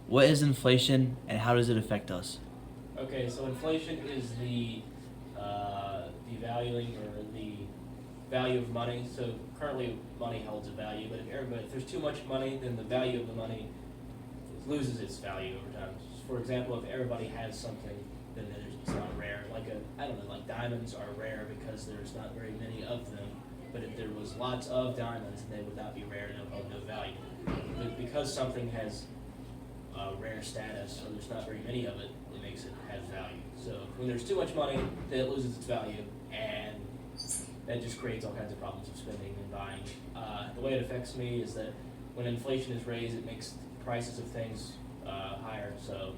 What is inflation and how does it affect us? Okay, so inflation is the devaluing or the value of money. So currently, money holds a value, but if there's too much money, then the value of the money loses its value over time. For example, if everybody has something, then it's not rare. I don't know, like diamonds are rare because there's not very many of them. But if there was lots of diamonds, they would not be rare and of no value. But because something has rare status, or there's not very many of it, it makes it have value. So when there's too much money, then it loses its value, and that just creates all kinds of problems of spending and buying. The way it affects me is that when inflation is raised, it makes prices of things higher. So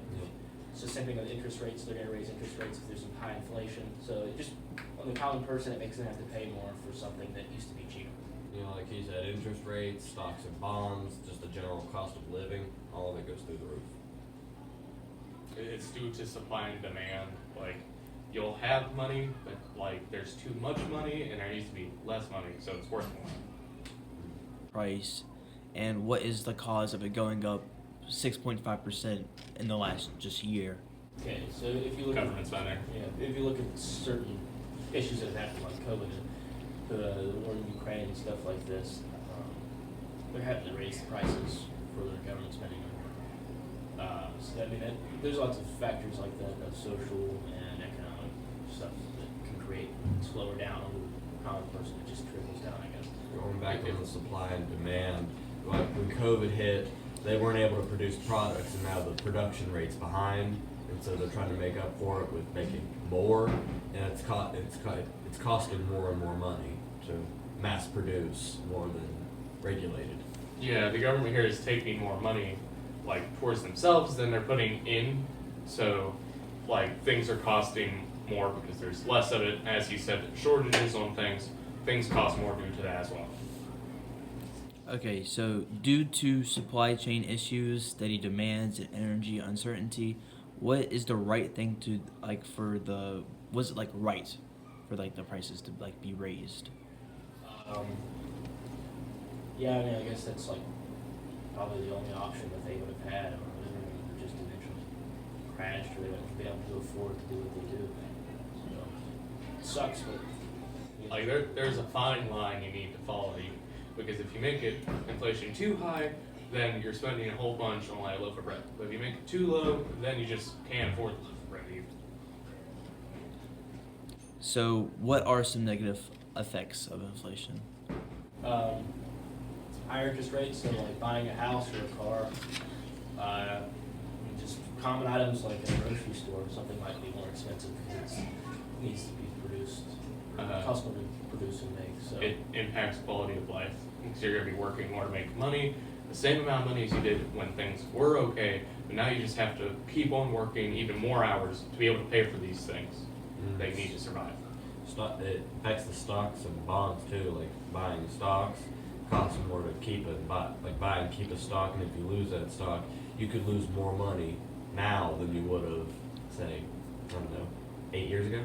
it's the same thing with interest rates. They're going to raise interest rates if there's some high inflation. So it just, on the common person, it makes them have to pay more for something that used to be cheaper. You know, like he said, interest rates, stocks and bonds, just the general cost of living, all of it goes through the roof. It's due to supply and demand. Like, you'll have money, but like there's too much money and there needs to be less money, so it's worth more. Price, and what is the cause of it going up 6.5% in the last just year? Okay, so if you look Government spending. if you look at certain issues that have happened, like COVID, the war in Ukraine and stuff like this, they're having to raise the prices for their government spending. There's lots of factors like that, social and economic stuff that can create slower down on the common person. It just trickles down, I guess. Going back on the supply and demand, like when COVID hit, they weren't able to produce products, and now the production rate's behind, and so they're trying to make up for it with making more, and it's costing more and more money to mass produce more than regulated. Yeah, the government here is taking more money like towards themselves than they're putting in. So like things are costing more because there's less of it. As you said, shortages on things cost more due to that as well. Okay, so due to supply chain issues, steady demands, and energy uncertainty, what is the right thing to was it right for the prices to be raised? Yeah, I guess that's probably the only option that they would have had, or everything would just eventually crashed, or they wouldn't be able to afford to do what they do. So it sucks, but Like there's a fine line you need to follow, because if you make it inflation too high, then you're spending a whole bunch on like a loaf of bread. But if you make it too low, then you just can't afford the loaf of bread either. So what are some negative effects of inflation? higher interest rates, so like buying a house or a car, just common items like in a grocery store, something might be more expensive because it needs to be produced, custom to produce and make. So It impacts quality of life because you're going to be working more to make money, the same amount of money as you did when things were okay, but now you just have to keep on working even more hours to be able to pay for these things that you need to survive. It affects the stocks and bonds too, like buying stocks costs more to keep it, buy and keep a stock, and if you lose that stock, you could lose more money now than you would have, say, I don't know, 8 years ago?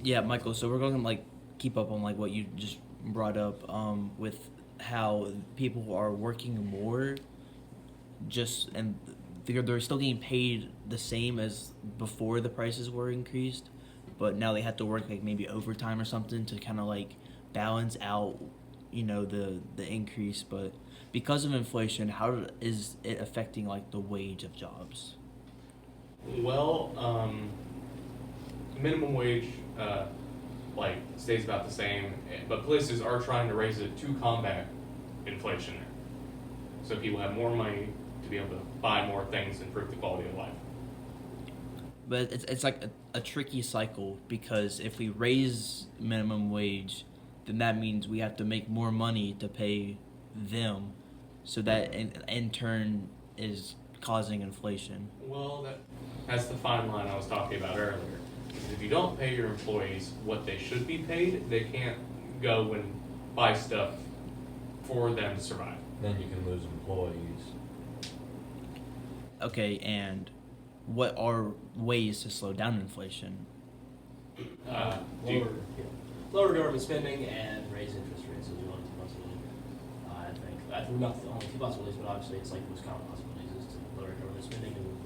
Yeah, Michael, so we're going to keep up on what you just brought up with how people are working more and they're still getting paid the same as before the prices were increased, but now they have to work maybe overtime or something to kind of balance out the increase. But because of inflation, how is it affecting the wage of jobs? Well, minimum wage stays about the same, but places are trying to raise it to combat inflation. So people have more money to be able to buy more things and improve the quality of life. But it's like a tricky cycle, because if we raise minimum wage, then that means we have to make more money to pay them, so that in turn is causing inflation. Well, that's the fine line I was talking about earlier. If you don't pay your employees what they should be paid, they can't go and buy stuff for them to survive. Then you can lose employees. Okay, and what are ways to slow down inflation? lower government spending and raise interest rates is one of the most. I think not the only two possibilities, but obviously it's like the most common possibilities is to lower government spending and